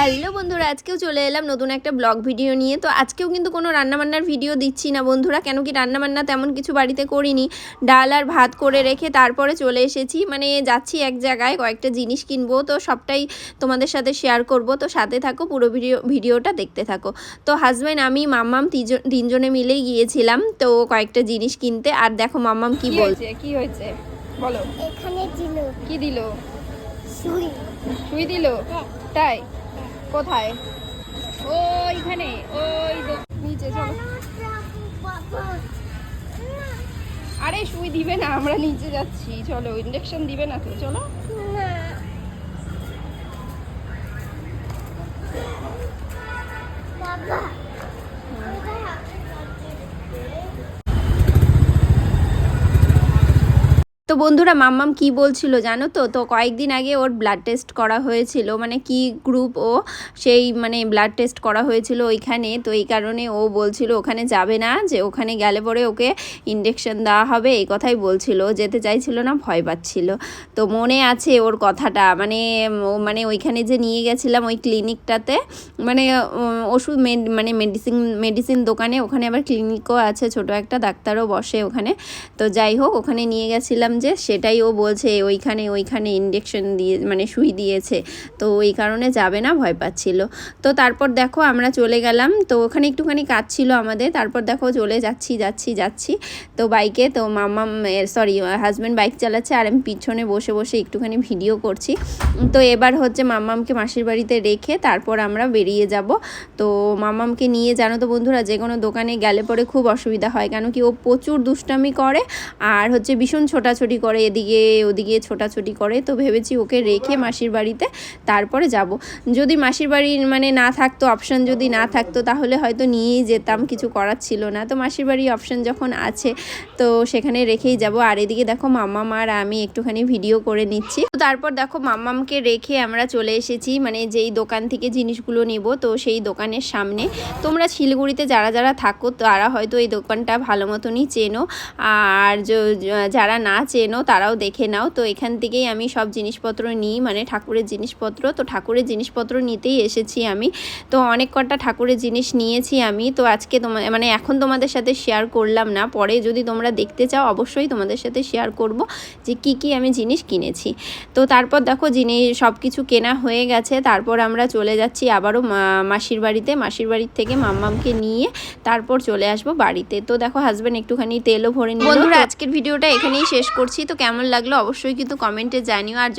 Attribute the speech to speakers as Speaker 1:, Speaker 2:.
Speaker 1: Hello বন্ধুরা, আজকেও চলে এলাম নতুন একটা ব্লগ ভিডিও নিয়ে। তো আজকেও কিন্তু কোনো রান্নাবান্নার ভিডিও দিচ্ছি না বন্ধুরা, কেন কি রান্নাবান্না তেমন কিছু বাড়িতে করিনি। ডাল আর ভাত করে রেখে তারপরে চলে এসেছি, মানে যাচ্ছি এক জায়গায়, কয়েকটা জিনিস কিনবো, তো সবটাই তোমাদের সাথে শেয়ার করব। তো সাথে থাকো, পুরো ভিডিওটা দেখতে থাকো। তো হাজব্যান্ড, আমি, মাম্মাম তিনজনে মিলেই গিয়েছিলাম তো কয়েকটা জিনিস কিনতে। আর দেখো মাম্মাম কি বলছে। কি হয়েছে বলো।
Speaker 2: এখানে দিল
Speaker 1: কি দিল?
Speaker 2: সুই
Speaker 1: সুই দিল? তাই? কোথায়? ওইখানে, ওই নিচে। চলো। আরে সুই দিবে না, আমরা নিচে যাচ্ছি, চলো। ইনজেকশন দিবে না তো, চলো।
Speaker 2: বাবা
Speaker 1: তো বন্ধুরা, মাম্মাম কি বলছিল জানো তো? তো কয়েকদিন আগে ওর ব্লাড টেস্ট করা হয়েছিল, মানে কি গ্রুপ ও, সেই মানে ব্লাড টেস্ট করা হয়েছিল ওইখানে। তো এই কারণে ও বলছিল ওখানে যাবে না, যে ওখানে গেলে পরে ওকে ইনজেকশন দেওয়া হবে, এই কথাই বলছিল। যেতে চাইছিল না, ভয় পাচ্ছিল। তো মনে আছে ওর কথাটা, মানে ওইখানে যে নিয়ে গেছিলাম ওই ক্লিনিকটাতে, মানে ওষুধ মানে মেডিসিন দোকানে, ওখানে আবার ক্লিনিকও আছে, ছোট একটা ডাক্তারও বসে ওখানে। তো যাই হোক, ওখানে নিয়ে গেছিলাম, যে সেটাই ও বলছে ওইখানে ইনজেকশন দিয়ে, মানে সুই দিয়েছে, তো ওই কারণে যাবে না, ভয় পাচ্ছিল। তো তারপর দেখো আমরা চলে গেলাম। তো ওখানে একটুখানি কাজ ছিল আমাদের। তারপর দেখো চলে যাচ্ছি তো বাইকে। তো হাজব্যান্ড বাইক চালাচ্ছে, আর আমি পিছনে বসে বসে একটুখানি ভিডিও করছি। তো এবার হচ্ছে মাম্মামকে মাসির বাড়িতে রেখে তারপর আমরা বেরিয়ে যাব। তো মাম্মামকে নিয়ে, জানো তো বন্ধুরা, যে কোনো দোকানে গেলে পরে খুব অসুবিধা হয়, কেন কি ও প্রচুর দুষ্টামি করে, আর হচ্ছে ভীষণ ছোটাছুটি করে, এদিকে ওদিকে ছোটাছুটি করে। তো ভেবেছি ওকে রেখে মাসির বাড়িতে তারপরে যাব। যদি মাসির বাড়ি মানে না থাকতো, অপশান যদি না থাকতো, তাহলে হয়তো নিয়েই যেতাম, কিছু করার ছিল না। তো মাসির বাড়ি অপশান যখন আছে, তো সেখানে রেখেই যাব। আর এদিকে দেখো মাম্মাম আর আমি একটুখানি ভিডিও করে নিচ্ছি। তো তারপর দেখো মাম্মামকে রেখে আমরা চলে এসেছি, মানে যেই দোকান থেকে জিনিসগুলো নিব, তো সেই দোকানের সামনে। তোমরা শিলিগুড়িতে যারা থাকো তারা হয়তো এই দোকানটা ভালো মতনই চেনো, আর যারা না চেনো তারাও দেখে নাও। তো এখান থেকেই আমি সব জিনিসপত্র নিই, মানে ঠাকুরের জিনিসপত্র। তো ঠাকুরের জিনিসপত্র নিতেই এসেছি আমি। তো অনেক কটা ঠাকুরের জিনিস নিয়েছি আমি। তো আজকে মানে এখন তোমাদের সাথে শেয়ার করলাম না, পরে যদি তোমরা দেখতে চাও অবশ্যই তোমাদের সাথে শেয়ার করব যে কি আমি জিনিস কিনেছি। তো তারপর দেখো সব কিছু কেনা হয়ে গেছে। তারপর আমরা চলে যাচ্ছি আবারও মাসির বাড়িতে। মাসির বাড়ির থেকে মাম্মামকে নিয়ে তারপর চলে আসবো বাড়িতে। তো দেখো হাজব্যান্ড একটুখানি তেলও ভরে নিল। বন্ধুরা, আজকের ভিডিওটা এখানেই শেষ করছি। তো কেমন লাগলো অবশ্যই কিন্তু কমেন্টে জানিও। আর